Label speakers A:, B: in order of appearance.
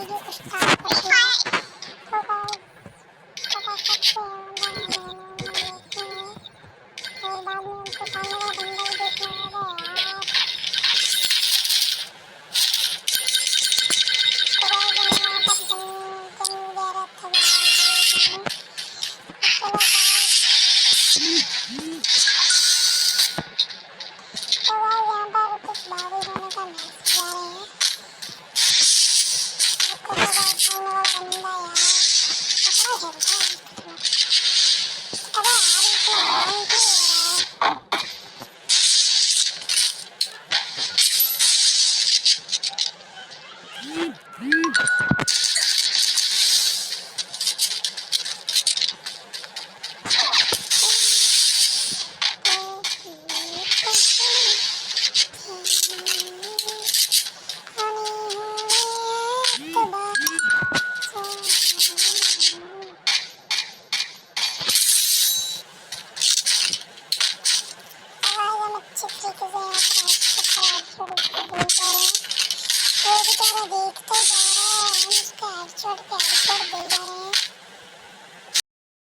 A: Video को start करते हैं। तो गाइस बता सकते हैं देखते हैं और बाद में उनको सामने का बंदा ही देखना होगा यार। तो गाइस हम यहाँ पर जंग वगैरह था चलो तो गाइस यहाँ पर कुछ भारी होने का मैसेज आ रहे हैं। देखो तो गाइस सामने वाला बंदा यार पकड़ा है अबे यार इसमें ध्यान क्यों हो रहा है। देखते जा रहा है हम उसका हेडशॉट पे हेडशॉट दे जा रहे हैं।